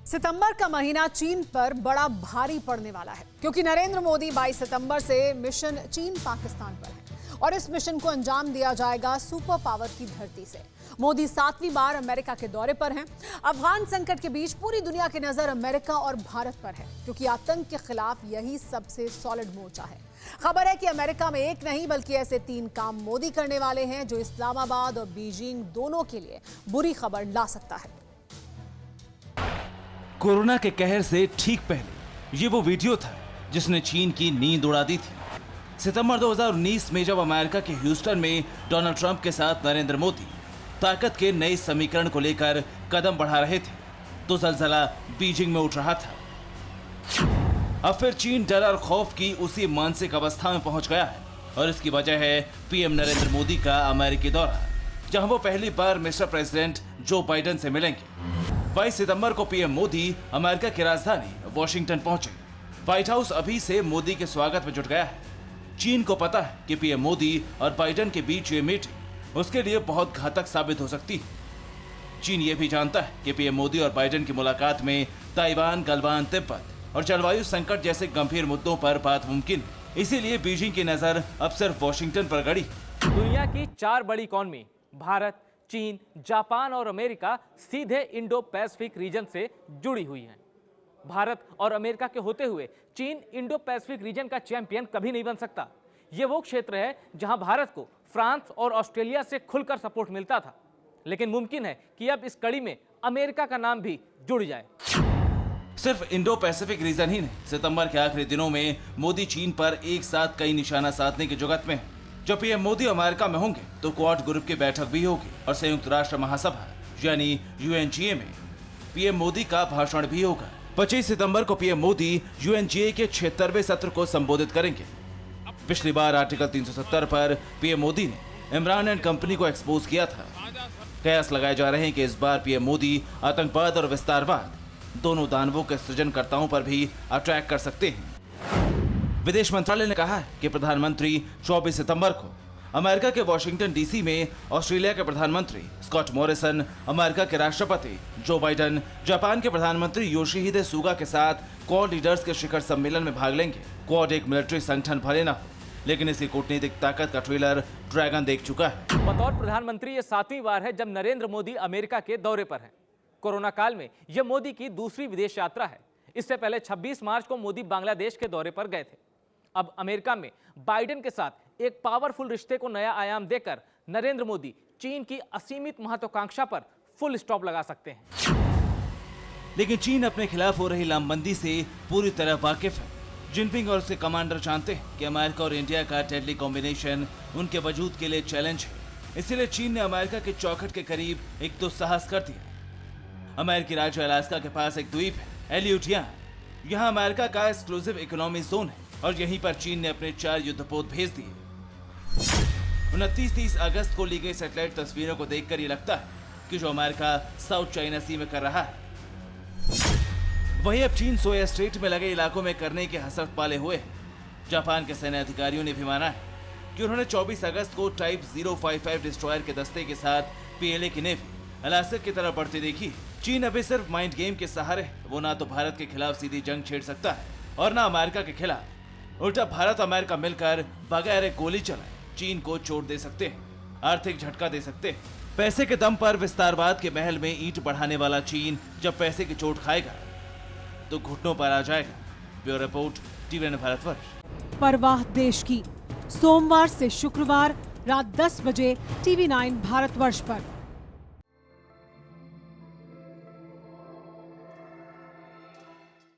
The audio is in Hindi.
सितंबर का महीना चीन पर बड़ा भारी पड़ने वाला है क्योंकि नरेंद्र मोदी 22 सितंबर से मिशन चीन पाकिस्तान पर है और इस मिशन को अंजाम दिया जाएगा सुपर पावर की धरती से। मोदी 7वीं बार अमेरिका के दौरे पर हैं। अफगान संकट के बीच पूरी दुनिया की नजर अमेरिका और भारत पर है क्योंकि आतंक के खिलाफ यही सबसे सॉलिड मोर्चा है। खबर है कि अमेरिका में एक नहीं बल्कि ऐसे 3 काम मोदी करने वाले हैं जो इस्लामाबाद और बीजिंग दोनों के लिए बुरी खबर ला सकता है। कोरोना के कहर से ठीक पहले ये वो वीडियो था जिसने चीन की नींद उड़ा दी थी। सितंबर 2019 में जब अमेरिका के ह्यूस्टन में डोनाल्ड ट्रंप के साथ नरेंद्र मोदी ताकत के नए समीकरण को लेकर कदम बढ़ा रहे थे तो जलजला बीजिंग में उठ रहा था। अब फिर चीन डर और खौफ की उसी मानसिक अवस्था में पहुंच गया है और इसकी वजह है पीएम नरेंद्र मोदी का अमेरिकी दौरा, जहां वो पहली बार मिस्टर प्रेसिडेंट जो बाइडेन से मिलेंगे। 22 सितंबर को पीएम मोदी अमेरिका की राजधानी वॉशिंगटन पहुंचे। व्हाइट हाउस अभी से मोदी के स्वागत में जुट गया है। चीन को पता है कि पीएम मोदी और बाइडेन के बीच ये मीटिंग उसके लिए बहुत घातक साबित हो सकती है। चीन ये भी जानता है कि पीएम मोदी और बाइडेन की मुलाकात में ताइवान, गलवान, तिब्बत और जलवायु संकट जैसे गंभीर मुद्दों पर बात मुमकिन है। इसीलिए बीजिंग की नजर अब सिर्फ वॉशिंगटन पर गड़ी। दुनिया की 4 बड़ी इकॉनमी भारत, चीन, जापान और अमेरिका सीधे इंडो पैसिफिक रीजन से जुड़ी हुई हैं। भारत और अमेरिका के होते हुए चीन इंडो पैसिफिक रीजन का चैंपियन कभी नहीं बन सकता। ये वो क्षेत्र है जहां भारत को फ्रांस और ऑस्ट्रेलिया से खुलकर सपोर्ट मिलता था, लेकिन मुमकिन है कि अब इस कड़ी में अमेरिका का नाम भी जुड़ जाए। सिर्फ इंडो पैसिफिक रीजन ही नहीं, सितंबर के आखिरी दिनों में मोदी चीन पर एक साथ कई निशाना साधने की जुगत में है। जब पीएम मोदी अमेरिका में होंगे तो क्वाड ग्रुप की बैठक भी होगी और संयुक्त राष्ट्र महासभा यानी यूएनजीए में पीएम मोदी का भाषण भी होगा। 25 सितंबर को पीएम मोदी यूएनजीए के 76वें सत्र को संबोधित करेंगे। पिछली बार आर्टिकल 370 पर पीएम मोदी ने इमरान एंड कंपनी को एक्सपोज किया था। कयास लगाए जा रहे हैं कि इस बार पीएम मोदी आतंकवाद और विस्तारवाद दोनों दानवों के सृजनकर्ताओं पर भी अटैक कर सकते हैं। विदेश मंत्रालय ने कहा है कि प्रधानमंत्री 24 सितंबर को अमेरिका के वॉशिंगटन डीसी में ऑस्ट्रेलिया के प्रधानमंत्री स्कॉट मॉरिसन, अमेरिका के राष्ट्रपति जो बाइडेन, जापान के प्रधानमंत्री योशिहिदे सुगा के साथ क्वाड लीडर्स के शिखर सम्मेलन में भाग लेंगे। क्वाड एक मिलिट्री संगठन भले न हो, लेकिन इसकी कूटनीतिक ताकत का ट्रेलर ड्रैगन देख चुका है। बतौर प्रधानमंत्री ये 7वीं बार है जब नरेंद्र मोदी अमेरिका के दौरे पर है। कोरोना काल में यह मोदी की दूसरी विदेश यात्रा है। इससे पहले 26 मार्च को मोदी बांग्लादेश के दौरे पर गए थे। अब अमेरिका में बाइडेन के साथ एक पावरफुल रिश्ते को नया आयाम देकर नरेंद्र मोदी चीन की असीमित महत्वाकांक्षा पर फुल स्टॉप लगा सकते हैं। लेकिन चीन अपने खिलाफ हो रही लामबंदी से पूरी तरह वाकिफ है। जिनपिंग और उसके कमांडर जानते हैं कि अमेरिका और इंडिया का डेडली कॉम्बिनेशन उनके वजूद के लिए चैलेंज है। इसीलिए चीन ने अमेरिका के चौखट के करीब एक तो साहस कर दिया। अमेरिकी राज्य अलास्का के पास एक द्वीप है एलियूटिया। यहाँ अमेरिका का एक्सक्लूसिव इकोनॉमी जोन है और यहीं पर चीन ने अपने 4 युद्धपोत भेज दिए। 29-30 अगस्त को ली गई सैटेलाइट तस्वीरों को देखकर ये लगता है कि जो अमेरिका साउथ चाइना सी में कर रहा है वही अब चीन सोया स्ट्रेट में लगे इलाकों में करने के हसरत पाले हुए हैं। जापान के सैन्य अधिकारियों ने भी माना है कि उन्होंने 24 अगस्त को टाइप 055 डिस्ट्रॉयर के दस्ते के साथ पीएलए की नेवी अलास्का की तरफ बढ़ती देखी। चीन अभी सिर्फ माइंड गेम के सहारे वो ना तो भारत के खिलाफ सीधी जंग छेड़ सकता है और ना अमेरिका के खिलाफ। उल्टा भारत अमेरिका मिलकर बगैर एक गोली चलाए चीन को चोट दे सकते हैं, आर्थिक झटका दे सकते हैं। पैसे के दम पर विस्तारवाद के महल में ईंट बढ़ाने वाला चीन जब पैसे की चोट खाएगा तो घुटनों पर आ जाएगा। Bureau report, TV9 Bharatvarsh. परवाह देश की, सोमवार से शुक्रवार रात 10 बजे टीवी9 भारतवर्ष पर।